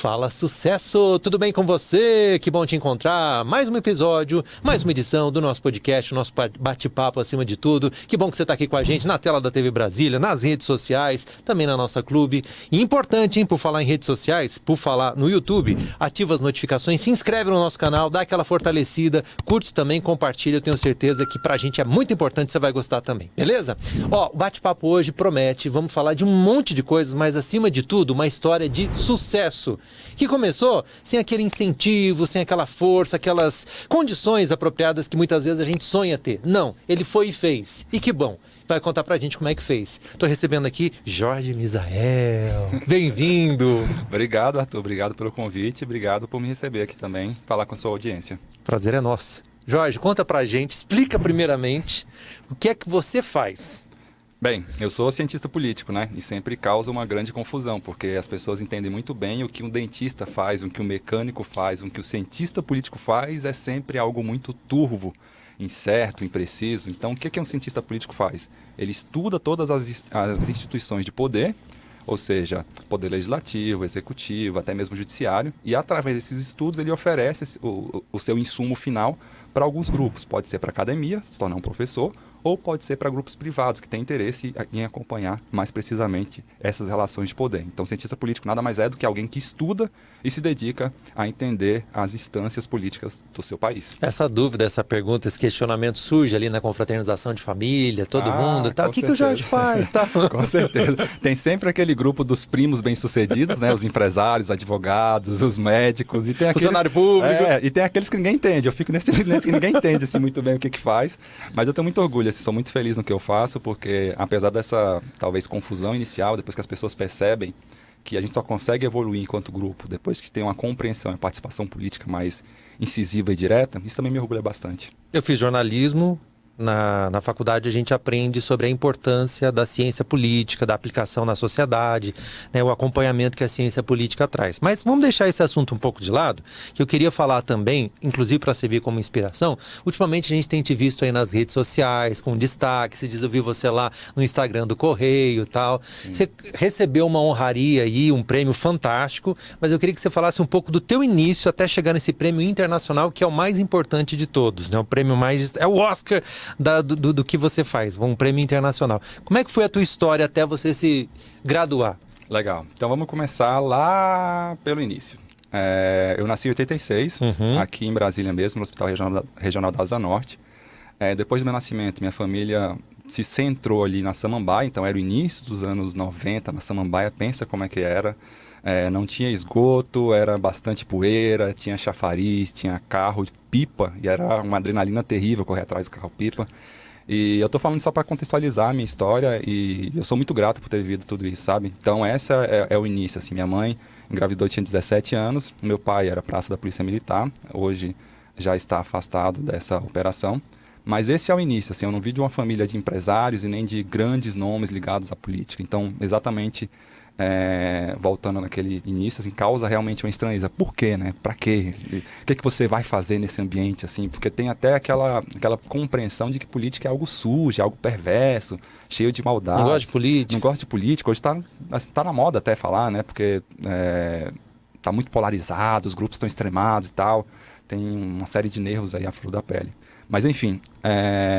Fala Sucesso! Tudo bem com você? Que bom te encontrar. Mais um episódio, mais uma edição do nosso podcast, o nosso bate-papo acima de tudo. Que bom que você está aqui com a gente na tela da TV Brasília, nas redes sociais, também na nossa clube. E importante, hein, por falar em redes sociais, por falar no YouTube, ativa as notificações, se inscreve no nosso canal, dá aquela fortalecida, curte também, compartilha. Eu tenho certeza que pra gente é muito importante, você vai gostar também, beleza? Ó, o bate-papo hoje promete, vamos falar de um monte de coisas, mas acima de tudo, uma história de sucesso, que começou sem aquele incentivo, sem aquela força, aquelas condições apropriadas que muitas vezes a gente sonha ter. Não, ele foi e fez. E que bom. Vai contar pra gente como é que fez. Tô recebendo aqui Jorge Misael. Bem-vindo. Obrigado, Arthur. Obrigado pelo convite. Obrigado por me receber aqui também, falar com a sua audiência. Prazer é nosso. Jorge, conta pra gente, explica primeiramente o que é que você faz. Bem, eu sou cientista político, né? E sempre causa uma grande confusão, porque as pessoas entendem muito bem o que um dentista faz, o que um mecânico faz, o que o cientista político faz é sempre algo muito turvo, incerto, impreciso. Então, o que um cientista político faz? Ele estuda todas as instituições de poder, ou seja, poder legislativo, executivo, até mesmo judiciário, e através desses estudos ele oferece o seu insumo final para alguns grupos. Pode ser para a academia, se tornar um professor, ou pode ser para grupos privados que têm interesse em acompanhar mais precisamente essas relações de poder. Então, o cientista político nada mais é do que alguém que estuda e se dedica a entender as instâncias políticas do seu país. Essa dúvida, essa pergunta, esse questionamento surge ali na confraternização de família, todo mundo, tá? O que o Jorge faz? Tá? Com certeza. Tem sempre aquele grupo dos primos bem-sucedidos, né? Os empresários, os advogados, os médicos. E tem funcionário público. E tem aqueles que ninguém entende. Eu fico nesse que ninguém entende assim, muito bem o que faz. Mas eu tenho muito orgulho, assim, sou muito feliz no que eu faço, porque apesar dessa, talvez, confusão inicial, depois que as pessoas percebem que a gente só consegue evoluir enquanto grupo depois que tem uma compreensão e participação política mais incisiva e direta, isso também me orgulha bastante. Eu fiz jornalismo. Na faculdade a gente aprende sobre a importância da ciência política, da aplicação na sociedade, né, o acompanhamento que a ciência política traz. Mas vamos deixar esse assunto um pouco de lado, que eu queria falar também, inclusive para servir como inspiração. Ultimamente a gente tem te visto aí nas redes sociais, com destaque, se diz, eu vi você lá no Instagram do Correio e tal. Sim. Você recebeu uma honraria aí, um prêmio fantástico, mas eu queria que você falasse um pouco do teu início até chegar nesse prêmio internacional, que é o mais importante de todos, né? O prêmio mais... é o Oscar do que você faz, um prêmio internacional. Como é que foi a tua história até você se graduar? Legal. Então vamos começar lá pelo início. Eu nasci em 86, aqui em Brasília mesmo, no Hospital Regional da Asa Norte. Depois do meu nascimento, minha família se centrou ali na Samambaia, então era o início dos anos 90, na Samambaia, pensa como é que era. Não tinha esgoto, era bastante poeira, tinha chafariz, tinha carro de pipa, e era uma adrenalina terrível correr atrás do carro-pipa. E eu tô falando só para contextualizar a minha história, e eu sou muito grato por ter vivido tudo isso, sabe? Então essa é o início, assim. Minha mãe engravidou, tinha 17 anos, meu pai era praça da Polícia Militar, hoje já está afastado dessa operação. Mas esse é o início, assim, eu não vi de uma família de empresários e nem de grandes nomes ligados à política. Então, exatamente... voltando naquele início, assim, causa realmente uma estranheza. Por quê, né? Pra quê? O que você vai fazer nesse ambiente, assim? Porque tem até aquela compreensão de que política é algo sujo, algo perverso, cheio de maldade. Não gosta de política? Não gosta de política. Hoje tá na moda até falar, né? Porque tá muito polarizado, os grupos estão extremados e tal. Tem uma série de nervos aí à flor da pele. Mas, enfim,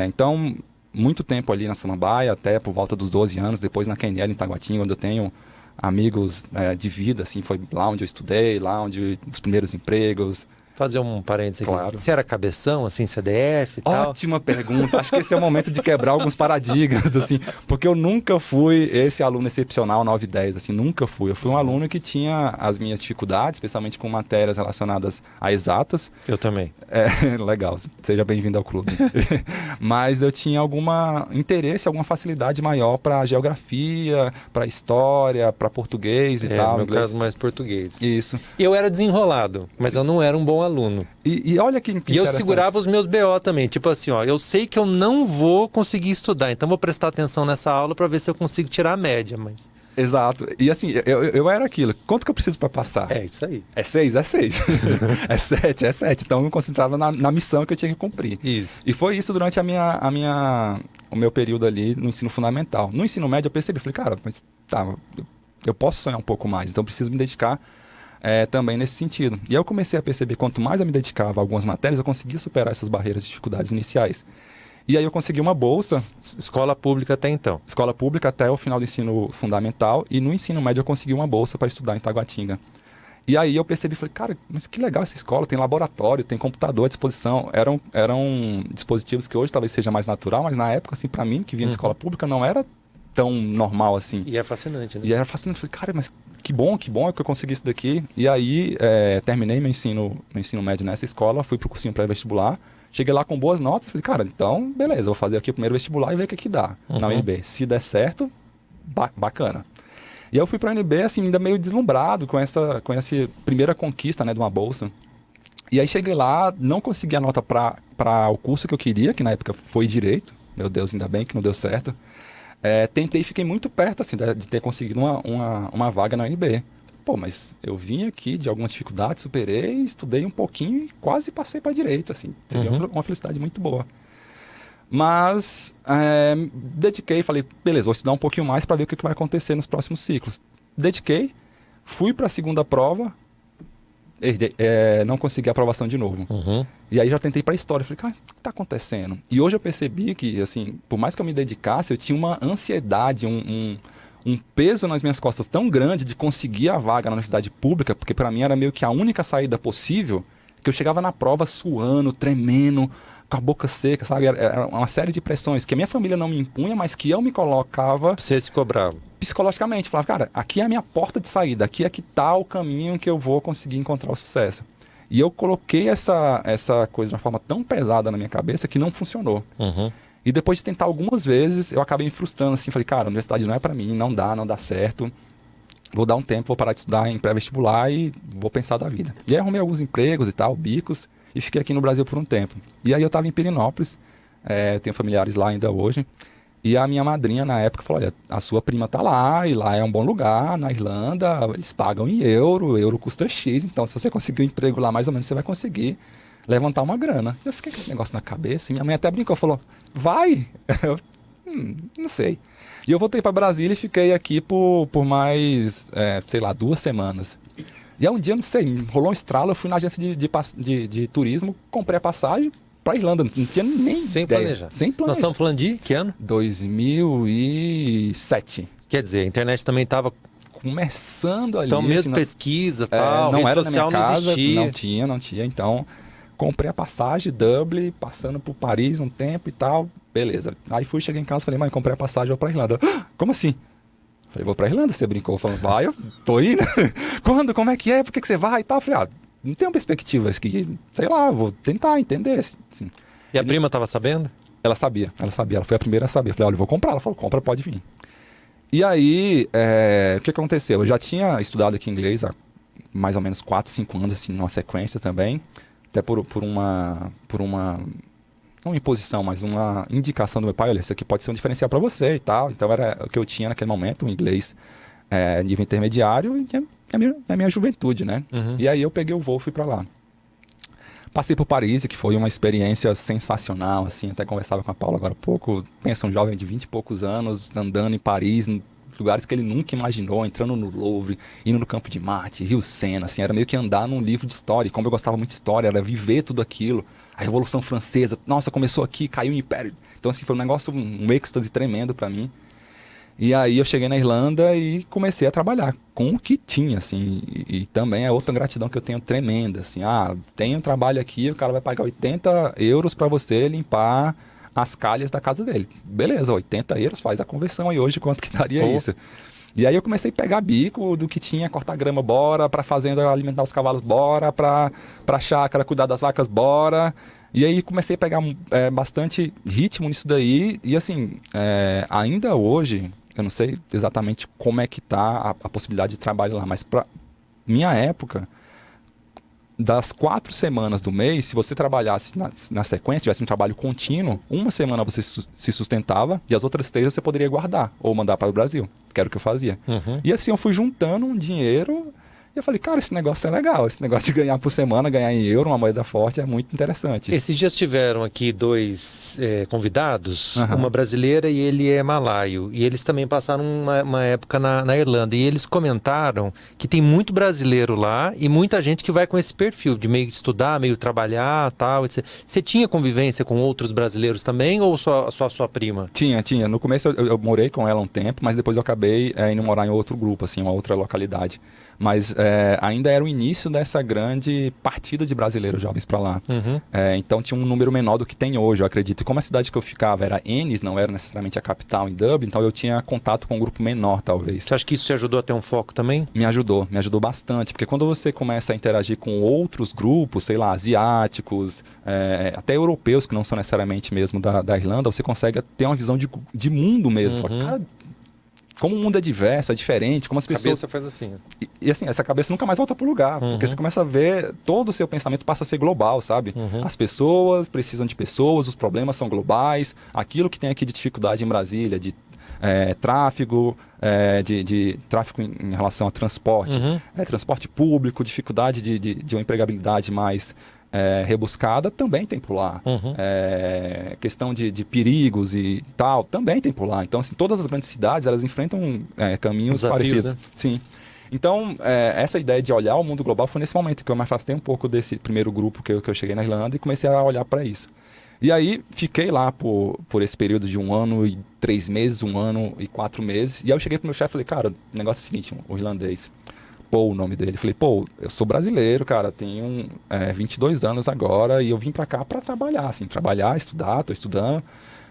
então, muito tempo ali na Samambaia, até por volta dos 12 anos, depois na QNL, em Taguatinga, onde eu tenho amigos de vida, assim, foi lá onde eu estudei, lá onde os primeiros empregos. Fazer um parênteses aqui. Claro. Você era cabeção, assim, CDF e tal? Ótima pergunta. Acho que esse é o momento de quebrar alguns paradigmas, assim, porque eu nunca fui esse aluno excepcional 9 e 10, assim, nunca fui. Eu fui um aluno que tinha as minhas dificuldades, especialmente com matérias relacionadas a exatas. Eu também. Legal, seja bem-vindo ao clube. Mas eu tinha algum interesse, alguma facilidade maior para geografia, para história, para português e tal. No meu caso, mais português. Isso. Eu era desenrolado, mas eu não era um bom aluno. E olha que E eu segurava os meus BO também. Tipo assim, ó, eu sei que eu não vou conseguir estudar, então vou prestar atenção nessa aula para ver se eu consigo tirar a média, mas... Exato. E assim, eu era aquilo. Quanto que eu preciso para passar? É isso aí. É 6? É 6. É 7? É 7. Então eu me concentrava na missão que eu tinha que cumprir. Isso. E foi isso durante o meu período ali no ensino fundamental. No ensino médio eu percebi, falei, cara, mas tá, eu posso sonhar um pouco mais, então eu preciso me dedicar também nesse sentido. E aí eu comecei a perceber, quanto mais eu me dedicava a algumas matérias, eu conseguia superar essas barreiras e dificuldades iniciais. E aí eu consegui uma bolsa. Escola pública até então. Escola pública até o final do ensino fundamental. E no ensino médio eu consegui uma bolsa para estudar em Taguatinga. E aí eu percebi, falei, cara, mas que legal essa escola, tem laboratório, tem computador à disposição. Eram dispositivos que hoje talvez seja mais natural, mas na época, assim, para mim, que vinha de escola pública, não era tão normal assim. E é fascinante, né? E era fascinante. Falei, cara, mas que bom é que eu consegui isso daqui. E aí terminei meu ensino médio nessa escola, fui pro cursinho pré-vestibular. Cheguei lá com boas notas, falei, cara, então, beleza, vou fazer aqui o primeiro vestibular e ver o que dá na UNB. Se der certo, bacana. E aí eu fui pra UNB, assim, ainda meio deslumbrado com essa primeira conquista, né, de uma bolsa. E aí cheguei lá, não consegui a nota para o curso que eu queria, que na época foi Direito. Meu Deus, ainda bem que não deu certo. Tentei e fiquei muito perto, assim, de ter conseguido uma vaga na UNB. Pô, mas eu vim aqui de algumas dificuldades, superei, estudei um pouquinho e quase passei para Direito, assim. Seria uma felicidade muito boa. Mas dediquei, falei, beleza, vou estudar um pouquinho mais para ver o que vai acontecer nos próximos ciclos. Dediquei, fui para a segunda prova, não consegui a aprovação de novo. E aí já tentei para História, falei, cara, o que está acontecendo? E hoje eu percebi que, assim, por mais que eu me dedicasse, eu tinha uma ansiedade, um peso nas minhas costas tão grande de conseguir a vaga na universidade pública, porque para mim era meio que a única saída possível, que eu chegava na prova suando, tremendo, com a boca seca, sabe? Era uma série de pressões que a minha família não me impunha, mas que eu me colocava... Você se cobrava. Psicologicamente. Falava, cara, aqui é a minha porta de saída, aqui é que tá o caminho que eu vou conseguir encontrar o sucesso. E eu coloquei essa coisa de uma forma tão pesada na minha cabeça que não funcionou. E depois de tentar algumas vezes, eu acabei me frustrando, assim, falei, cara, a universidade não é para mim, não dá certo. Vou dar um tempo, vou parar de estudar em pré-vestibular e vou pensar da vida. E aí arrumei alguns empregos e tal, bicos, e fiquei aqui no Brasil por um tempo. E aí eu estava em Pirenópolis, tenho familiares lá ainda hoje, e a minha madrinha na época falou, olha, a sua prima tá lá, e lá é um bom lugar, na Irlanda, eles pagam em euro custa X, então se você conseguir um emprego lá, mais ou menos você vai conseguir levantar uma grana. Eu fiquei com esse negócio na cabeça, e minha mãe até brincou, falou, vai? Eu, não sei. E eu voltei para Brasília e fiquei aqui por mais, 2 semanas. E aí um dia, não sei, rolou um estralo, eu fui na agência de turismo, comprei a passagem para Irlanda, não tinha nem Sem ideia. planejar. Sem planejar. Nós estamos falando de que ano? 2007. Quer dizer, a internet também estava... Começando ali. Então mesmo assim, pesquisa e tal, não rede era na minha social não casa, existia. não tinha. Então, comprei a passagem, Dublin, passando por Paris um tempo e tal, beleza. Aí cheguei em casa e falei, mãe, comprei a passagem, vou pra Irlanda. Ah, como assim? Falei, vou pra Irlanda, você brincou, falando, vai, eu tô indo. Quando? Como é que é? Por que você vai e tal? Falei, não tenho perspectivas que, sei lá, vou tentar entender. Assim. E a prima estava sabendo? Ela sabia, ela foi a primeira a saber. Falei, olha, eu vou comprar. Ela falou, compra, pode vir. E aí, o que aconteceu? Eu já tinha estudado aqui inglês há mais ou menos 4, 5 anos, assim, numa sequência também. Até por uma não imposição, mas uma indicação do meu pai, olha, isso aqui pode ser um diferencial para você e tal. Então era o que eu tinha naquele momento, o inglês nível intermediário e a minha juventude, né? E aí eu peguei o voo e fui para lá. Passei por Paris, que foi uma experiência sensacional, assim, até conversava com a Paula agora há pouco. Pensa, um jovem de 20 e poucos anos, andando em Paris, em lugares que ele nunca imaginou, entrando no Louvre, indo no Campo de Marte, Rio Sena, assim, era meio que andar num livro de história. E como eu gostava muito de história, era viver tudo aquilo. A Revolução Francesa, nossa, começou aqui, caiu o Império. Então, assim, foi um negócio, um êxtase tremendo para mim. E aí eu cheguei na Irlanda e comecei a trabalhar com o que tinha, assim, e também é outra gratidão que eu tenho tremenda, assim, tem um trabalho aqui, o cara vai pagar 80 euros para você limpar as calhas da casa dele. Beleza, 80 euros, faz a conversão aí hoje, quanto que daria isso? E aí eu comecei a pegar bico do que tinha, cortar grama, bora, pra fazenda alimentar os cavalos, bora, pra chácara cuidar das vacas, bora. E aí comecei a pegar bastante ritmo nisso daí, e assim, ainda hoje... Eu não sei exatamente como é que está a possibilidade de trabalho lá, mas para minha época, das 4 semanas do mês, se você trabalhasse na sequência, tivesse um trabalho contínuo, uma semana você se sustentava e as outras 3 você poderia guardar ou mandar para o Brasil, que era o que eu fazia. E assim eu fui juntando um dinheiro E eu falei, cara, esse negócio é legal. Esse negócio de ganhar por semana, ganhar em euro, uma moeda forte, é muito interessante. Esses dias tiveram aqui dois convidados, Aham. uma brasileira e ele é malaio. E eles também passaram uma época na Irlanda. E eles comentaram que tem muito brasileiro lá e muita gente que vai com esse perfil de meio estudar, meio trabalhar, tal, etc. Você tinha convivência com outros brasileiros também ou só a sua prima? Tinha. No começo eu morei com ela um tempo, mas depois eu acabei indo morar em outro grupo, assim, uma outra localidade. Mas ainda era o início dessa grande partida de brasileiros jovens para lá. Uhum. Então tinha um número menor do que tem hoje, eu acredito. E como a cidade que eu ficava era Ennis, não era necessariamente a capital em Dublin, então eu tinha contato com um grupo menor, talvez. Você acha que isso te ajudou a ter um foco também? Me ajudou bastante, porque quando você começa a interagir com outros grupos, sei lá, asiáticos, até europeus que não são necessariamente mesmo da Irlanda, você consegue ter uma visão de mundo mesmo. Uhum. Cara, como o mundo é diverso, é diferente, como as A pessoas... cabeça faz assim. E assim, essa cabeça nunca mais volta pro lugar, porque você começa a ver, todo o seu pensamento passa a ser global, sabe? As pessoas precisam de pessoas, os problemas são globais, aquilo que tem aqui de dificuldade em Brasília, de tráfego, de tráfego em relação a transporte, transporte público, dificuldade de uma empregabilidade mais rebuscada, também tem por lá. Questão de perigos e tal, também tem por lá. Então, assim, todas as grandes cidades, elas enfrentam caminhos Desafios, parecidos. né? Sim. Então, essa ideia de olhar o mundo global foi nesse momento que eu me afastei um pouco desse primeiro grupo que eu cheguei na Irlanda e comecei a olhar para isso. E aí, fiquei lá por esse período de 1 ano e 3 meses, 1 ano e 4 meses. E aí eu cheguei pro meu chefe e falei, cara, o negócio é o seguinte, o irlandês, Paul, o nome dele. Falei, Paul, eu sou brasileiro, cara, tenho 22 anos agora e eu vim pra cá pra trabalhar, assim, trabalhar, estudar, tô estudando.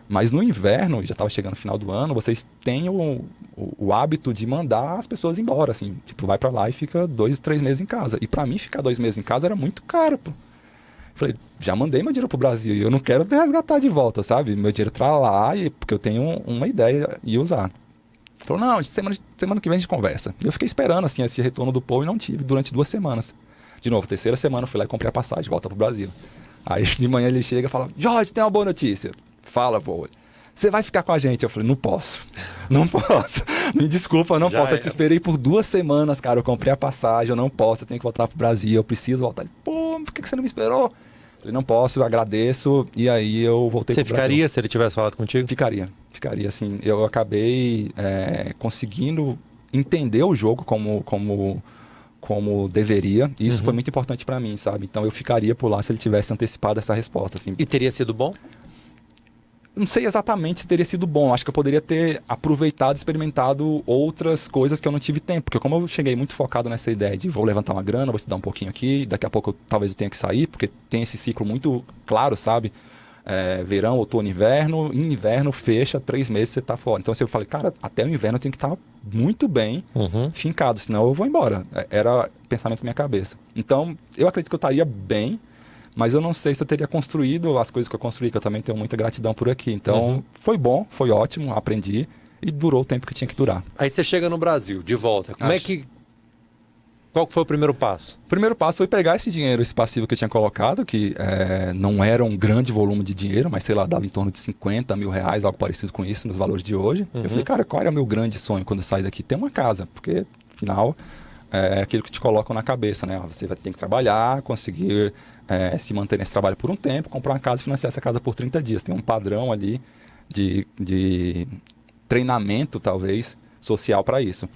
Mas no inverno, já tava chegando no final do ano, vocês têm o hábito de mandar as pessoas embora, assim. Tipo, vai pra lá e fica 2, 3 meses em casa. E pra mim, ficar 2 meses em casa era muito caro, pô. Falei, já mandei meu dinheiro pro Brasil e eu não quero resgatar de volta, sabe? Meu dinheiro tá lá, porque eu tenho uma ideia e usar. Falou, não, semana que vem a gente conversa. E eu fiquei esperando, assim, esse retorno do Paul e não tive durante 2 semanas. De novo, 3ª semana eu fui lá e comprei a passagem de volta pro Brasil. Aí de manhã ele chega e fala, Jorge, tem uma boa notícia. Fala, Paul. Você vai ficar com a gente? Eu falei, não posso. Não posso. Me desculpa, não Já posso. Eu te esperei por 2 semanas, cara. Eu comprei a passagem, eu não posso. Eu tenho que voltar pro Brasil, eu preciso voltar. Ele, pô, por que você não me esperou? Eu falei, não posso, eu agradeço. E aí eu voltei Você pro Brasil. ficaria se ele tivesse falado contigo? Ficaria, assim. Eu acabei conseguindo entender o jogo como deveria. E isso foi muito importante pra mim, sabe? Então eu ficaria por lá se ele tivesse antecipado essa resposta, assim. E teria sido bom? Não sei exatamente se teria sido bom. Acho que eu poderia ter aproveitado, experimentado outras coisas que eu não tive tempo. Porque como eu cheguei muito focado nessa ideia de vou levantar uma grana, vou estudar um pouquinho aqui, daqui a pouco talvez eu tenha que sair, porque tem esse ciclo muito claro, sabe? Verão, outono, inverno. Em inverno, fecha, 3 meses você tá fora. Então assim, eu falei, cara, até o inverno eu tenho que estar muito bem fincado, senão eu vou embora. Era o pensamento da minha cabeça. Então, eu acredito que eu estaria bem, mas eu não sei se eu teria construído as coisas que eu construí, que eu também tenho muita gratidão por aqui. Então, foi bom, foi ótimo, aprendi e durou o tempo que tinha que durar. Aí você chega no Brasil, de volta. Qual que foi o primeiro passo? O primeiro passo foi pegar esse dinheiro, esse passivo que eu tinha colocado, que não era um grande volume de dinheiro, mas sei lá, dava em torno de 50 mil reais, algo parecido com isso, nos valores de hoje. Eu falei, cara, qual era o meu grande sonho quando eu sair daqui? Ter uma casa, porque, afinal, é aquilo que te colocam na cabeça, né? Você vai ter que trabalhar, conseguir se manter nesse trabalho por um tempo, comprar uma casa e financiar essa casa por 30 dias. Tem um padrão ali de treinamento, talvez, social para isso.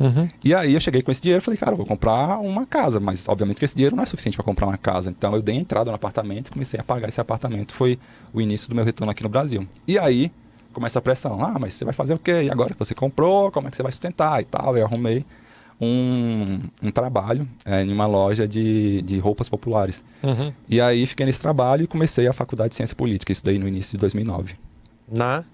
E aí eu cheguei com esse dinheiro e falei, cara, eu vou comprar uma casa, mas obviamente que esse dinheiro não é suficiente para comprar uma casa. Então eu dei entrada no apartamento e comecei a pagar esse apartamento. Foi o início do meu retorno aqui no Brasil. E aí começa a pressão. Mas você vai fazer o quê? E agora que você comprou, como é que você vai sustentar e tal? Eu arrumei um trabalho em uma loja de roupas populares. E aí fiquei nesse trabalho e comecei a faculdade de Ciência Política, isso daí no início de 2009. Na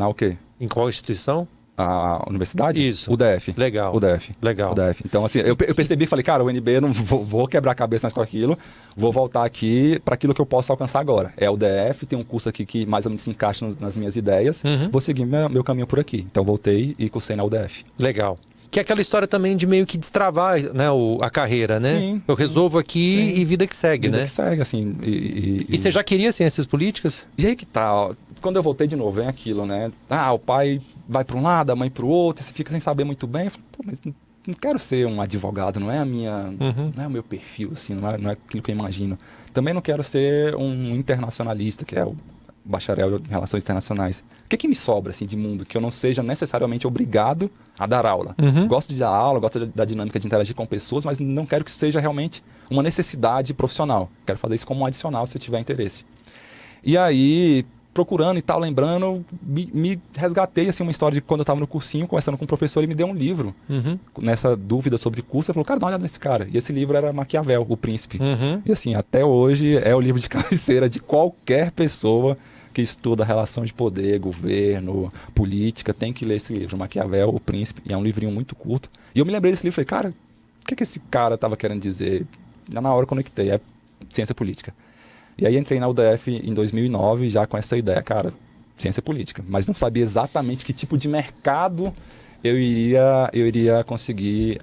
o quê? Em qual instituição? A universidade? Isso. UDF. Legal. UDF. Legal. UDF. Então, assim, eu percebi, falei, cara, o UNB, não vou quebrar a cabeça mais com aquilo, vou voltar aqui para aquilo que eu posso alcançar agora. É o UDF, tem um curso aqui que mais ou menos se encaixa nas minhas ideias, vou seguir meu caminho por aqui. Então, voltei e cursei na UDF. Legal. Que é aquela história também de meio que destravar, né, a carreira, né? Sim, eu resolvo aqui e vida que segue, vida né? que segue, assim. E você já queria ciências políticas? E aí que tá, ó, quando eu voltei de novo, vem aquilo, né? O pai vai para um lado, a mãe para o outro, e você fica sem saber muito bem. Eu falei, pô, mas não quero ser um advogado, não é a minha, não é o meu perfil, assim, não é aquilo que eu imagino. Também não quero ser um internacionalista, que é o bacharel em relações internacionais. O que me sobra, assim, de mundo que eu não seja necessariamente obrigado a dar aula? Gosto de dar aula, gosto da dinâmica de interagir com pessoas, mas não quero que isso seja realmente uma necessidade profissional. Quero fazer isso como um adicional, se eu tiver interesse. E aí, procurando e tal, lembrando, me resgatei, assim, uma história de quando eu estava no cursinho, conversando com um professor, ele me deu um livro. Nessa dúvida sobre curso, ele falou, cara, dá uma olhada nesse cara. E esse livro era Maquiavel, O Príncipe. E assim, até hoje é o livro de cabeceira de qualquer pessoa que estuda relação de poder, governo, política, tem que ler esse livro, Maquiavel, O Príncipe. E é um livrinho muito curto. E eu me lembrei desse livro e falei, cara, o que esse cara estava querendo dizer? Na hora eu conectei, é ciência política. E aí entrei na UDF em 2009 já com essa ideia, cara, ciência política. Mas não sabia exatamente que tipo de mercado eu iria conseguir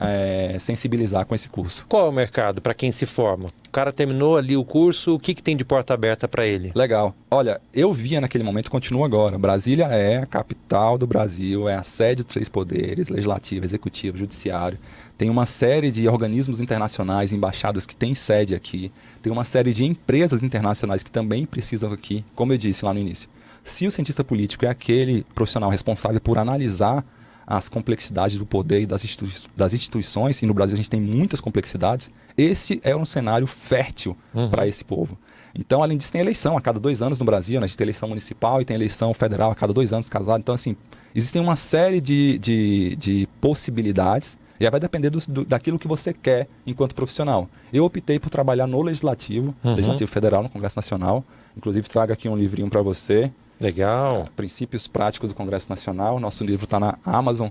sensibilizar com esse curso. Qual é o mercado para quem se forma? O cara terminou ali o curso, o que tem de porta aberta para ele? Legal. Olha, eu via naquele momento, continua agora. Brasília é a capital do Brasil, é a sede dos 3 poderes, legislativo, executivo, judiciário. Tem uma série de organismos internacionais, embaixadas que têm sede aqui. Tem uma série de empresas internacionais que também precisam aqui. Como eu disse lá no início, se o cientista político é aquele profissional responsável por analisar as complexidades do poder e das instituições, e no Brasil a gente tem muitas complexidades, esse é um cenário fértil para esse povo. Então, além disso, tem eleição a cada 2 anos no Brasil, né? A gente tem eleição municipal e tem eleição federal a cada 2 anos casado. Então, assim, existem uma série de possibilidades, e aí vai depender daquilo que você quer enquanto profissional. Eu optei por trabalhar no Legislativo, Legislativo Federal, no Congresso Nacional. Inclusive, trago aqui um livrinho para você. Legal. Princípios Práticos do Congresso Nacional. Nosso livro está na Amazon,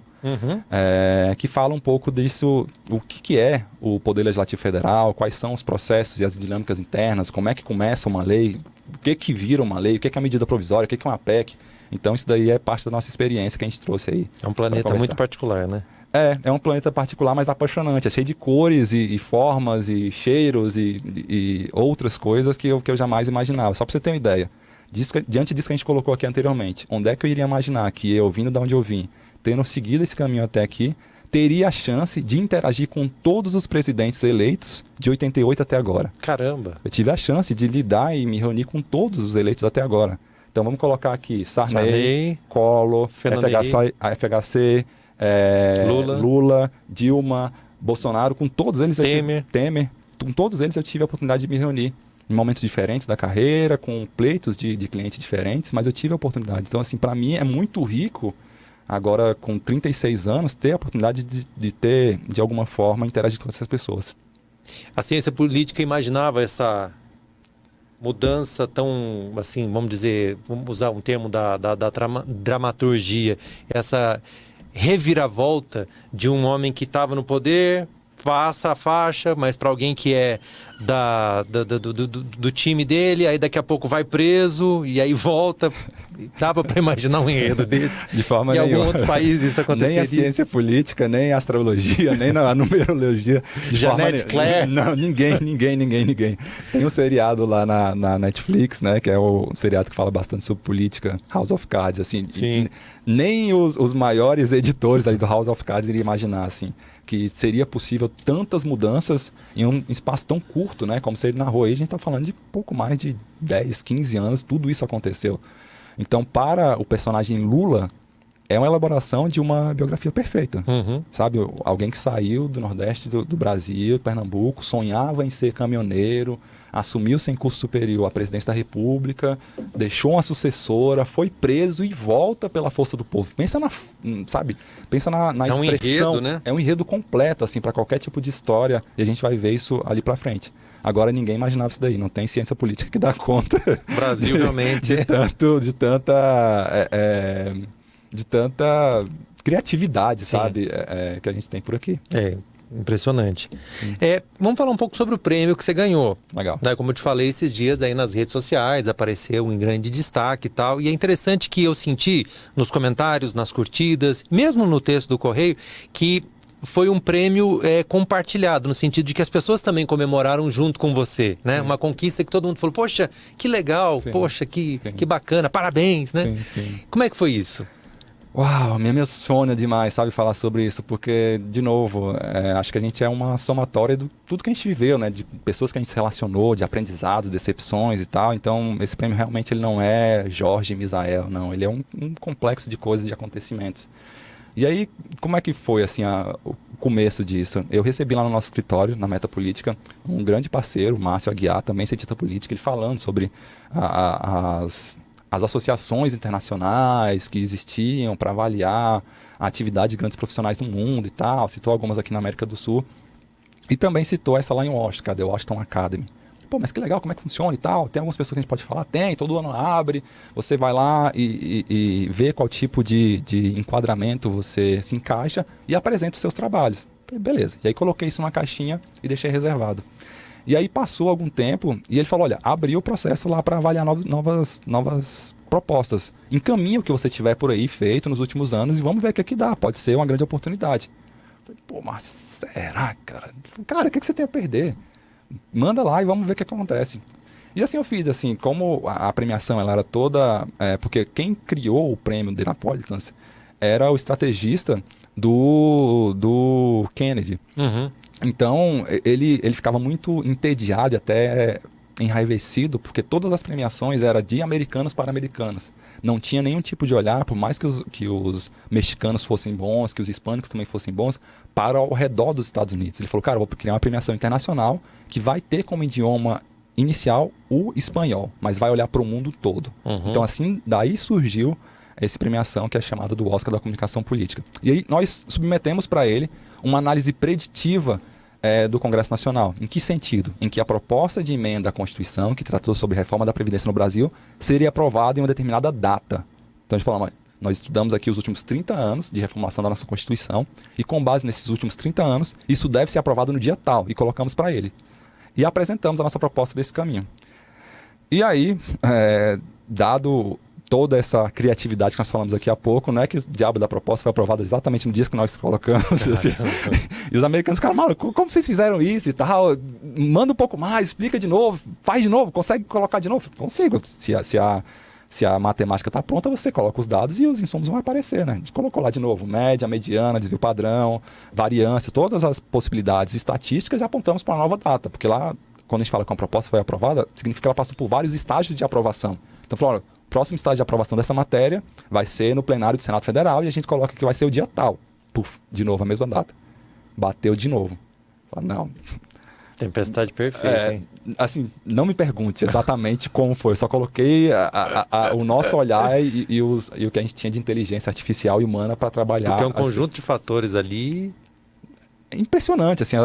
que fala um pouco disso, o que é o Poder Legislativo Federal, quais são os processos e as dinâmicas internas, como é que começa uma lei, o que vira uma lei, o que é a medida provisória, o que é uma PEC. Então isso daí é parte da nossa experiência que a gente trouxe aí. É um planeta muito particular, né? É um planeta particular, mas apaixonante. É cheio de cores e formas e cheiros e outras coisas que eu jamais imaginava. Só para você ter uma ideia. Diante disso que a gente colocou aqui anteriormente, onde é que eu iria imaginar que eu, vindo de onde eu vim, tendo seguido esse caminho até aqui, teria a chance de interagir com todos os presidentes eleitos de 88 até agora. Caramba! Eu tive a chance de lidar e me reunir com todos os eleitos até agora. Então vamos colocar aqui Sarney, Collor, FHC, Lula, Dilma, Bolsonaro, com todos eles Temer, com todos eles eu tive a oportunidade de me reunir. Em momentos diferentes da carreira, com pleitos de clientes diferentes, mas eu tive a oportunidade. Então, assim, para mim é muito rico, agora com 36 anos, ter a oportunidade de ter, de alguma forma, interagir com essas pessoas. A ciência política imaginava essa mudança tão, assim, vamos usar um termo da dramaturgia, essa reviravolta de um homem que estava no poder, passa a faixa, mas para alguém que é do time dele, aí daqui a pouco vai preso e aí volta. Dava para imaginar um enredo desse? De forma nenhuma. Em algum outro país isso aconteceria? Nem a ciência política, nem a astrologia, nem a numerologia. Janete Claire? Não, ninguém. Tem um seriado lá na Netflix, né, que é o seriado que fala bastante sobre política, House of Cards, assim. Sim. Nem os maiores editores ali do House of Cards iriam imaginar, assim, que seria possível tantas mudanças em um espaço tão curto, né? Como você narrou aí, a gente está falando de pouco mais de 10, 15 anos, tudo isso aconteceu. Então, para o personagem Lula, é uma elaboração de uma biografia perfeita. Sabe? Alguém que saiu do Nordeste do Brasil, Pernambuco, sonhava em ser caminhoneiro, assumiu sem curso superior a presidência da República, deixou uma sucessora, foi preso e volta pela força do povo. Pensa na expressão. Um enredo, né? É um enredo completo, assim, para qualquer tipo de história, e a gente vai ver isso ali para frente. Agora ninguém imaginava isso daí, não tem ciência política que dá conta. Brasil realmente. De tanta criatividade, sabe, que a gente tem por aqui. Impressionante. Vamos falar um pouco sobre o prêmio que você ganhou. Legal. Né? Como eu te falei esses dias aí nas redes sociais, apareceu em grande destaque e tal. E é interessante que eu senti nos comentários, nas curtidas, mesmo no texto do Correio, que foi um prêmio compartilhado, no sentido de que as pessoas também comemoraram junto com você, né? Uma conquista que todo mundo falou, poxa, que legal, poxa, que bacana, parabéns, né? Sim. Como é que foi isso? Uau, me emociona demais, sabe, falar sobre isso, porque, de novo, acho que a gente é uma somatória de tudo que a gente viveu, né, de pessoas que a gente se relacionou, de aprendizados, decepções e tal, então esse prêmio realmente ele não é Jorge e Misael, não, ele é um complexo de coisas, de acontecimentos. E aí, como é que foi, assim, o começo disso? Eu recebi lá no nosso escritório, na Meta Política, um grande parceiro, o Márcio Aguiar, também cientista político, ele falando sobre as associações internacionais que existiam para avaliar a atividade de grandes profissionais no mundo e tal, citou algumas aqui na América do Sul, e também citou essa lá em Washington, cadê? Washington Academy. Pô, mas que legal, como é que funciona e tal? Tem algumas pessoas que a gente pode falar? Tem, todo ano abre, você vai lá e vê qual tipo de enquadramento você se encaixa e apresenta os seus trabalhos. Falei, beleza. E aí coloquei isso numa caixinha e deixei reservado. E aí passou algum tempo e ele falou, olha, abriu o processo lá para avaliar novas propostas. Encaminha o que você tiver por aí feito nos últimos anos e vamos ver o que é que dá. Pode ser uma grande oportunidade. Falei, pô, mas será, cara? Cara, o que você tem a perder? Manda lá e vamos ver o que acontece. E assim eu fiz, assim, como a premiação ela era toda... porque quem criou o prêmio The Napolitans era o estrategista do Kennedy. Uhum. Então, ele ficava muito entediado e até enraivecido, porque todas as premiações eram de americanos para americanos. Não tinha nenhum tipo de olhar, por mais que os mexicanos fossem bons, que os hispânicos também fossem bons, para ao redor dos Estados Unidos. Ele falou, cara, eu vou criar uma premiação internacional que vai ter como idioma inicial o espanhol, mas vai olhar para o mundo todo. Uhum. Então, assim, daí surgiu essa premiação que é chamada do Oscar da Comunicação Política. E aí nós submetemos para ele uma análise preditiva do Congresso Nacional. Em que sentido? Em que a proposta de emenda à Constituição, que tratou sobre reforma da Previdência no Brasil, seria aprovada em uma determinada data. Então a gente falou, nós estudamos aqui os últimos 30 anos de reformulação da nossa Constituição e com base nesses últimos 30 anos, isso deve ser aprovado no dia tal e colocamos para ele. E apresentamos a nossa proposta desse caminho. E aí, dado toda essa criatividade que nós falamos aqui há pouco, não é que o diabo da proposta foi aprovada exatamente no dia que nós colocamos. Assim. E os americanos ficaram, mano, como vocês fizeram isso e tal? Manda um pouco mais, explica de novo, faz de novo, consegue colocar de novo? Consigo. Se a matemática está pronta, você coloca os dados e os insumos vão aparecer, né? A gente colocou lá de novo, média, mediana, desvio padrão, variância, todas as possibilidades estatísticas e apontamos para uma nova data, porque lá, quando a gente fala que uma proposta foi aprovada, significa que ela passou por vários estágios de aprovação. Então, falou, próximo estágio de aprovação dessa matéria vai ser no plenário do Senado Federal e a gente coloca que vai ser o dia tal. Puf, de novo, a mesma data. Bateu de novo. Fala, não. Tempestade perfeita, hein? Assim, não me pergunte exatamente como foi. Eu só coloquei o nosso olhar e o que a gente tinha de inteligência artificial e humana para trabalhar. Porque é um conjunto de fatores ali. É impressionante, assim,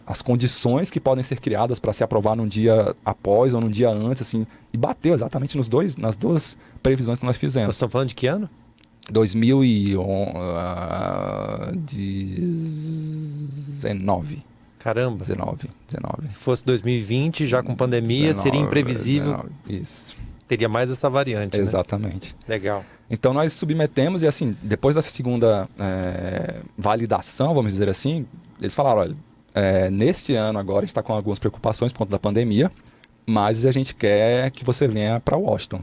as condições que podem ser criadas para se aprovar num dia após ou num dia antes, assim, e bateu exatamente nas duas previsões que nós fizemos. Nós estamos falando de que ano? 2019. Caramba. 19. Se fosse 2020, já com pandemia, 19, seria imprevisível. 19, isso. Teria mais essa variante, exatamente. Né? Legal. Então nós submetemos e assim, depois dessa segunda validação, vamos dizer assim, eles falaram, olha, nesse ano agora a gente está com algumas preocupações por conta da pandemia, mas a gente quer que você venha para Washington.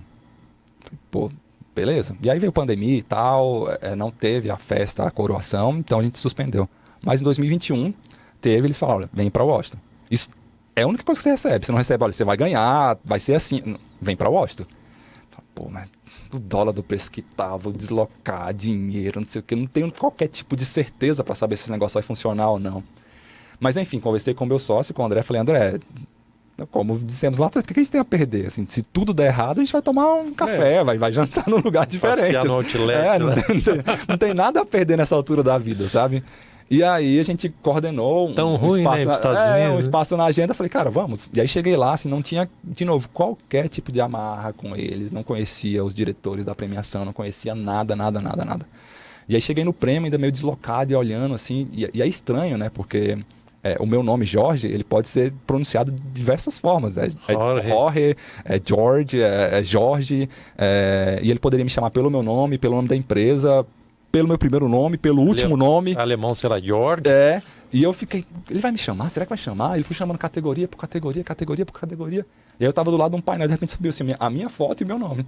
Pô, beleza. E aí veio a pandemia e tal, não teve a festa, a coroação, então a gente suspendeu. Mas em 2021 teve, eles falaram, olha, vem para Washington. Isso é a única coisa que você recebe. Você não recebe, olha, você vai ganhar, vai ser assim. Não, vem para Washington. Pô, mas o dólar do preço que tá, vou deslocar dinheiro, não sei o que, não tenho qualquer tipo de certeza para saber se esse negócio vai funcionar ou não. Mas enfim, conversei com o meu sócio, com o André, falei, André, como dissemos lá atrás, o que a gente tem a perder? Assim, se tudo der errado, a gente vai tomar um café, vai jantar num lugar diferente. Passear no outlet, não tem nada a perder nessa altura da vida, sabe? E aí a gente coordenou um ruim, espaço, né, pros Estados Unidos, um espaço na agenda. Falei, cara, vamos. E aí cheguei lá, assim, não tinha, de novo, qualquer tipo de amarra com eles. Não conhecia os diretores da premiação, não conhecia nada. E aí cheguei no prêmio, ainda meio deslocado e olhando, assim. E é estranho, né? Porque o meu nome, Jorge, ele pode ser pronunciado de diversas formas. Jorge, George, Jorge. E ele poderia me chamar pelo meu nome da empresa, pelo meu primeiro nome, pelo último nome. Alemão, sei lá, Georg. E eu fiquei, ele vai me chamar? Será que vai chamar? Ele foi chamando categoria por categoria. E aí eu tava do lado de um painel, de repente subiu assim, a minha foto e o meu nome.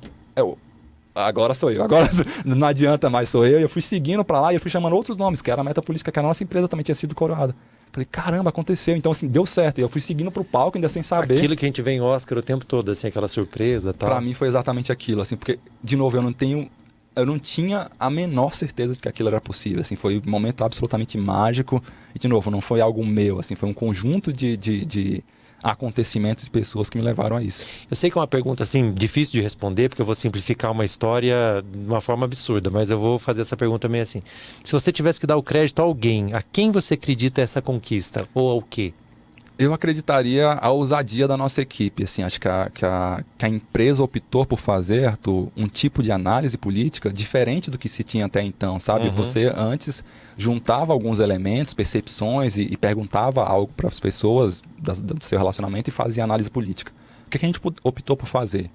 agora sou eu, agora não adianta mais, sou eu. E eu fui seguindo para lá e eu fui chamando outros nomes, que era a Meta Política, que a nossa empresa também tinha sido coroada. Falei, caramba, aconteceu. Então, assim, deu certo. E eu fui seguindo pro palco, ainda sem saber. Aquilo que a gente vê em Oscar o tempo todo, assim, aquela surpresa e tal. Pra mim foi exatamente aquilo, assim, porque, de novo, eu não tinha a menor certeza de que aquilo era possível, assim, foi um momento absolutamente mágico. E, de novo, não foi algo meu, assim, foi um conjunto de acontecimentos e pessoas que me levaram a isso. Eu sei que é uma pergunta, assim, difícil de responder, porque eu vou simplificar uma história de uma forma absurda, mas eu vou fazer essa pergunta meio assim. Se você tivesse que dar o crédito a alguém, a quem você acredita essa conquista? Ou ao quê? Eu acreditaria a ousadia da nossa equipe, assim, acho que a empresa optou por fazer, Arthur, um tipo de análise política diferente do que se tinha até então, sabe? Você antes juntava alguns elementos, percepções e perguntava algo para as pessoas do seu relacionamento e fazia análise política. O que a gente optou por fazer?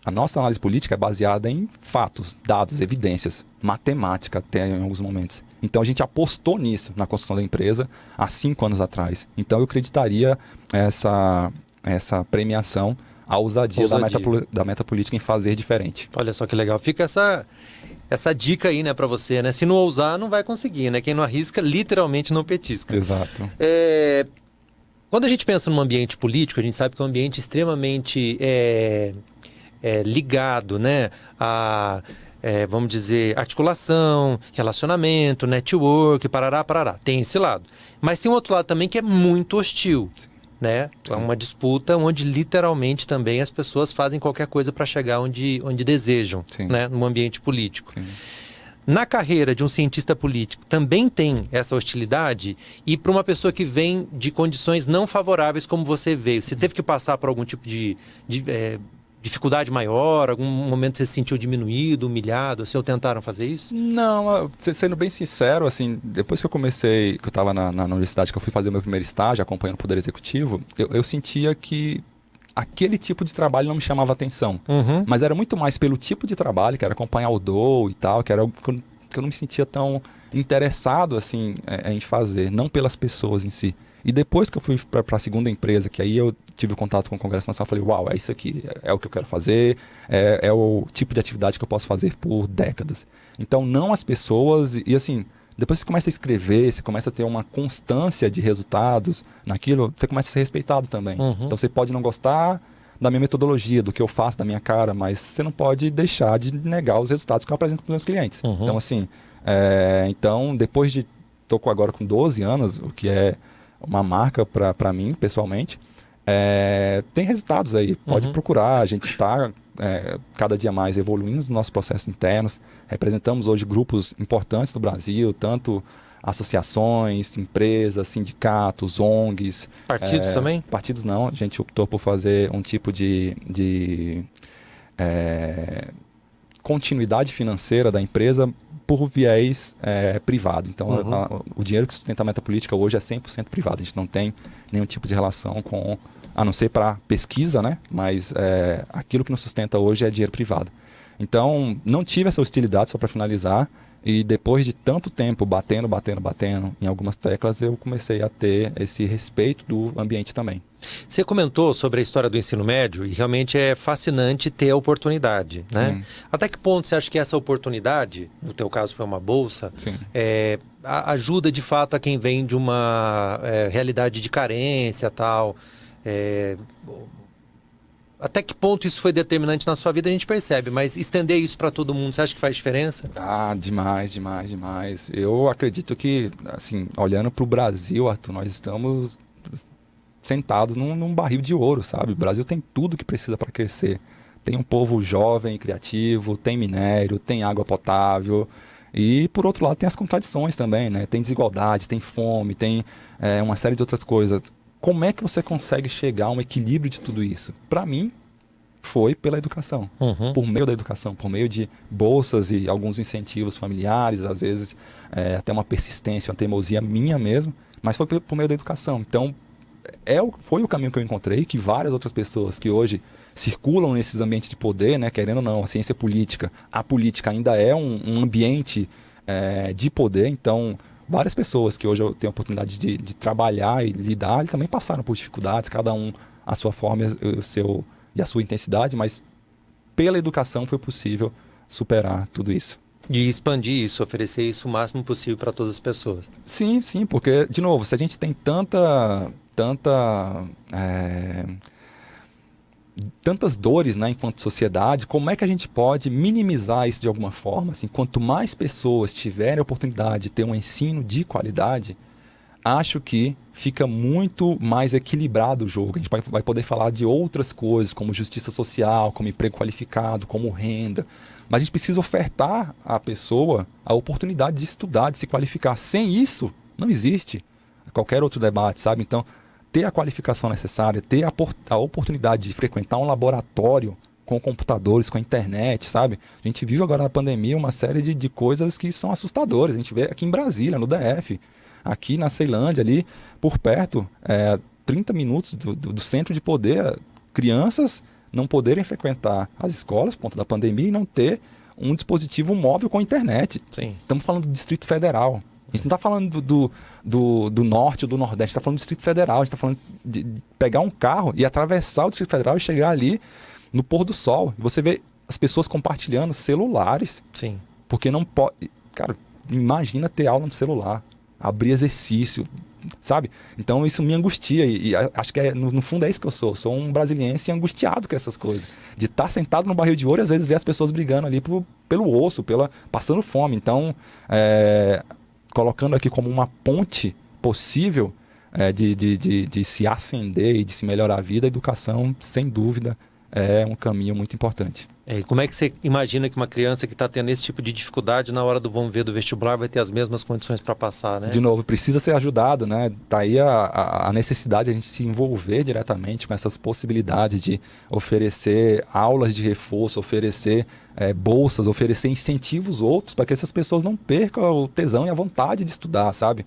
A nossa análise política é baseada em fatos, dados, evidências, matemática até em alguns momentos. Então a gente apostou nisso na construção da empresa há 5 anos atrás. Então eu acreditaria essa premiação à ousadia. Da meta política em fazer diferente. Olha só que legal. Fica essa dica aí, né, para você, né? Se não ousar, não vai conseguir, né? Quem não arrisca, literalmente não petisca. Exato. Quando a gente pensa num ambiente político, a gente sabe que é um ambiente extremamente ligado, né, a... vamos dizer, articulação, relacionamento, network, parará. Tem esse lado. Mas tem um outro lado também que é muito hostil, né? É uma disputa onde literalmente também as pessoas fazem qualquer coisa para chegar onde desejam, né? No ambiente político. Sim. Na carreira de um cientista político também tem essa hostilidade, e para uma pessoa que vem de condições não favoráveis como você veio, você teve que passar por algum tipo de dificuldade maior, algum momento você se sentiu diminuído, humilhado, assim, ou tentaram fazer isso? Não, sendo bem sincero, assim, depois que eu estava na universidade, que eu fui fazer o meu primeiro estágio, acompanhando o Poder Executivo, eu sentia que aquele tipo de trabalho não me chamava atenção. Mas era muito mais pelo tipo de trabalho, que era acompanhar o DOU e tal, que era algo que eu não me sentia tão interessado, assim, em fazer, não pelas pessoas em si. E depois que eu fui para a segunda empresa, que aí eu tive contato com o Congresso Nacional, eu falei, uau, é isso aqui, é o que eu quero fazer, é o tipo de atividade que eu posso fazer por décadas. Então, não as pessoas, e assim, depois você começa a escrever, você começa a ter uma constância de resultados naquilo, você começa a ser respeitado também. Então, você pode não gostar da minha metodologia, do que eu faço, da minha cara, mas você não pode deixar de negar os resultados que eu apresento para os meus clientes. Então, assim, depois de... Estou agora com 12 anos, o que é uma marca para mim, pessoalmente. Tem resultados aí, pode procurar, a gente está cada dia mais evoluindo nos nossos processos internos, representamos hoje grupos importantes do Brasil, tanto associações, empresas, sindicatos, ONGs. Partidos também? Partidos não, a gente optou por fazer um tipo de continuidade financeira da empresa por viés privado. Então, o dinheiro que sustenta a meta política hoje é 100% privado. A gente não tem nenhum tipo de relação com, a não ser para pesquisa, né? Mas aquilo que nos sustenta hoje é dinheiro privado. Então, não tive essa hostilidade, só para finalizar. E depois de tanto tempo batendo em algumas teclas, eu comecei a ter esse respeito do ambiente também. Você comentou sobre a história do ensino médio e realmente é fascinante ter a oportunidade, né? Até que ponto você acha que essa oportunidade, no teu caso foi uma bolsa, ajuda de fato a quem vem de uma realidade de carência tal? Até que ponto isso foi determinante na sua vida a gente percebe, mas estender isso para todo mundo, você acha que faz diferença? Demais. Eu acredito que, assim, olhando para o Brasil, Arthur, nós estamos sentados num barril de ouro, sabe? O Brasil tem tudo que precisa para crescer. Tem um povo jovem, criativo, tem minério, tem água potável. E, por outro lado, tem as contradições também, né? Tem desigualdade, tem fome, tem uma série de outras coisas. Como é que você consegue chegar a um equilíbrio de tudo isso? Para mim, foi pela educação. Por meio da educação, por meio de bolsas e alguns incentivos familiares, às vezes até uma persistência, uma teimosia minha mesmo, mas foi por meio da educação. Então, foi o caminho que eu encontrei, que várias outras pessoas que hoje circulam nesses ambientes de poder, né, querendo ou não, a ciência política, a política ainda é um ambiente de poder, então várias pessoas que hoje eu tenho a oportunidade de trabalhar e lidar, eles também passaram por dificuldades, cada um a sua forma e a sua intensidade, mas pela educação foi possível superar tudo isso. E expandir isso, oferecer isso o máximo possível para todas as pessoas. Sim, sim, porque, de novo, se a gente tem tantas dores, né, enquanto sociedade, como é que a gente pode minimizar isso de alguma forma? Assim, quanto mais pessoas tiverem a oportunidade de ter um ensino de qualidade, acho que fica muito mais equilibrado o jogo. A gente vai poder falar de outras coisas, como justiça social, como emprego qualificado, como renda. Mas a gente precisa ofertar à pessoa a oportunidade de estudar, de se qualificar. Sem isso, não existe qualquer outro debate, sabe? Então, ter a qualificação necessária, ter a oportunidade de frequentar um laboratório com computadores, com a internet, sabe? A gente vive agora na pandemia uma série de coisas que são assustadoras. A gente vê aqui em Brasília, no DF, aqui na Ceilândia, ali por perto, 30 minutos do centro de poder, crianças não poderem frequentar as escolas por conta da pandemia e não ter um dispositivo móvel com internet. Sim. Estamos falando do Distrito Federal. A gente não está falando do Norte ou do Nordeste, a gente está falando do Distrito Federal. A gente está falando de pegar um carro e atravessar o Distrito Federal e chegar ali no pôr do sol. E você vê as pessoas compartilhando celulares. Sim. Porque não pode... Cara, imagina ter aula no celular, abrir exercício, sabe? Então isso me angustia e acho que no fundo é isso que eu sou. Sou um brasiliense angustiado com essas coisas. De estar sentado no barril de ouro e às vezes ver as pessoas brigando ali pelo osso, passando fome. Então, colocando aqui como uma ponte possível de se ascender e de se melhorar a vida, a educação, sem dúvida, é um caminho muito importante. E como é que você imagina que uma criança que está tendo esse tipo de dificuldade na hora do vamos ver do vestibular vai ter as mesmas condições para passar, né? De novo, precisa ser ajudado, né? Tá aí a necessidade de a gente se envolver diretamente com essas possibilidades de oferecer aulas de reforço, oferecer bolsas, oferecer incentivos outros para que essas pessoas não percam o tesão e a vontade de estudar, sabe?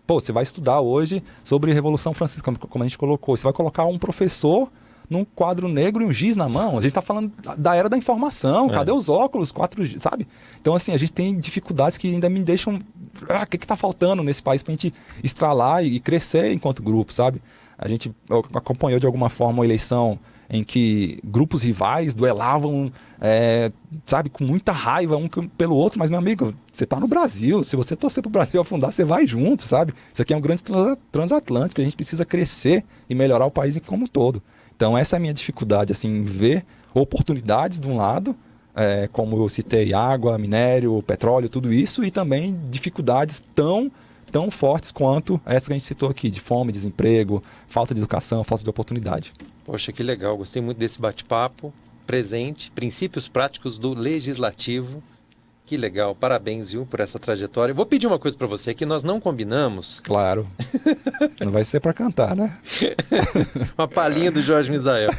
Você vai estudar hoje sobre Revolução Francesa, como a gente colocou. Você vai colocar um professor num quadro negro e um giz na mão. A gente está falando da era da informação. Cadê os óculos? 4G, sabe? Então, assim, a gente tem dificuldades que ainda me deixam... O que está faltando nesse país para a gente estralar e crescer enquanto grupo, sabe? A gente acompanhou de alguma forma uma eleição em que grupos rivais duelavam, sabe, com muita raiva um pelo outro. Mas, meu amigo, você está no Brasil. Se você torcer para o Brasil afundar, você vai junto, sabe? Isso aqui é um grande transatlântico. A gente precisa crescer e melhorar o país como um todo. Então, essa é a minha dificuldade, assim, em ver oportunidades de um lado, como eu citei, água, minério, petróleo, tudo isso, e também dificuldades tão fortes quanto essa que a gente citou aqui, de fome, desemprego, falta de educação, falta de oportunidade. Poxa, que legal, gostei muito desse bate-papo, presente, princípios práticos do legislativo. Que legal, parabéns, viu, por essa trajetória. Vou pedir uma coisa para você que nós não combinamos. Claro, não vai ser para cantar, né? Uma palhinha do Jorge Misael.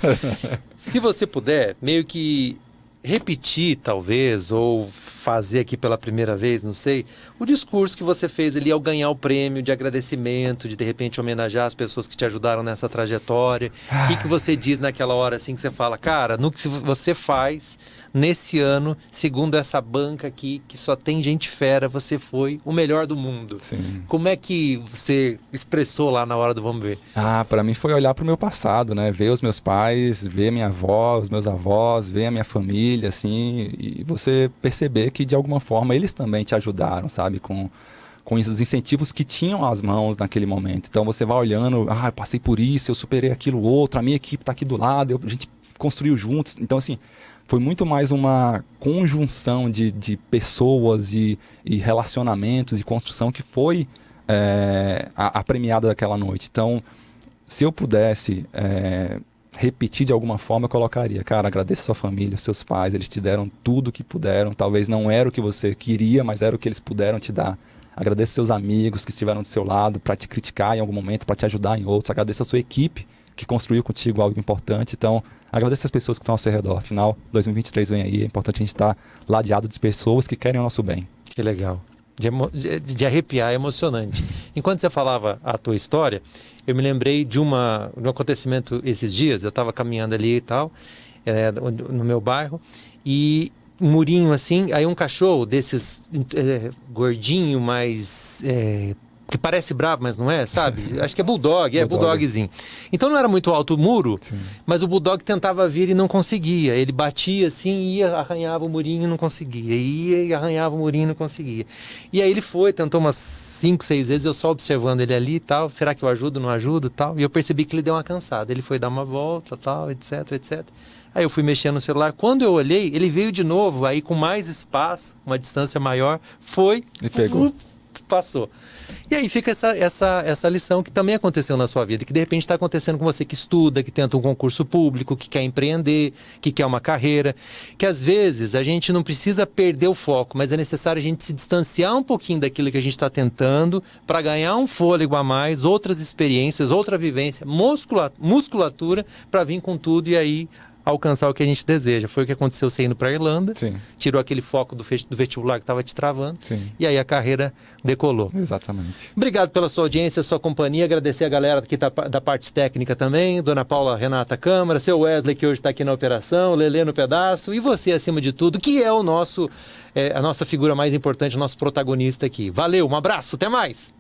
Se você puder, meio que repetir, talvez, ou fazer aqui pela primeira vez, não sei, o discurso que você fez ali ao ganhar o prêmio de agradecimento, de repente homenagear as pessoas que te ajudaram nessa trajetória. O que você diz naquela hora, assim, que você fala, cara, no que você faz nesse ano, segundo essa banca aqui, que só tem gente fera, você foi o melhor do mundo. Sim. Como é que você expressou lá na hora do vamos ver? Para mim foi olhar para o meu passado, né? Ver os meus pais, ver minha avó, os meus avós, ver a minha família, assim, e você perceber que de alguma forma eles também te ajudaram, sabe? Com os incentivos que tinham às mãos naquele momento. Então você vai olhando, eu passei por isso, eu superei aquilo outro, a minha equipe está aqui do lado, a gente construiu juntos. Então, assim, foi muito mais uma conjunção de pessoas e relacionamentos e construção que foi a premiada daquela noite. Então, se eu pudesse repetir de alguma forma, eu colocaria, cara, agradeça a sua família, os seus pais, eles te deram tudo o que puderam, talvez não era o que você queria, mas era o que eles puderam te dar. Agradeça seus amigos que estiveram do seu lado para te criticar em algum momento, para te ajudar em outros. Agradeça a sua equipe que construiu contigo algo importante. Então, agradeça as pessoas que estão ao seu redor. Afinal, 2023 vem aí, é importante a gente estar ladeado de pessoas que querem o nosso bem. Que legal. De arrepiar, é emocionante. Enquanto você falava a tua história, eu me lembrei de um acontecimento esses dias. Eu estava caminhando ali e tal, no meu bairro, e um murinho assim, aí um cachorro desses gordinho, mais que parece bravo, mas não é, sabe? Acho que é bulldog, Bulldog. bulldogzinho. Então não era muito alto o muro, Sim. mas o bulldog tentava vir e não conseguia. Ele batia assim, ia, arranhava o murinho e não conseguia. Ia e arranhava o murinho e não conseguia. E aí ele foi, tentou umas 5, 6 vezes, eu só observando ele ali e tal. Será que eu ajudo, não ajudo e tal? E eu percebi que ele deu uma cansada. Ele foi dar uma volta, tal, etc, etc. Aí eu fui mexendo no celular. Quando eu olhei, ele veio de novo, aí com mais espaço, uma distância maior, foi E pegou. Passou. E aí fica essa lição que também aconteceu na sua vida, que de repente está acontecendo com você que estuda, que tenta um concurso público, que quer empreender, que quer uma carreira, que às vezes a gente não precisa perder o foco, mas é necessário a gente se distanciar um pouquinho daquilo que a gente está tentando para ganhar um fôlego a mais, outras experiências, outra vivência, musculatura para vir com tudo e aí alcançar o que a gente deseja. Foi o que aconteceu você indo para a Irlanda, Sim. tirou aquele foco do vestibular que estava te travando, Sim. e aí a carreira decolou. Exatamente. Obrigado pela sua audiência, sua companhia, agradecer a galera que tá da parte técnica também, Dona Paula Renata Câmara, seu Wesley que hoje está aqui na operação, Lelê no pedaço, e você acima de tudo, que é a nossa figura mais importante, o nosso protagonista aqui. Valeu, um abraço, até mais!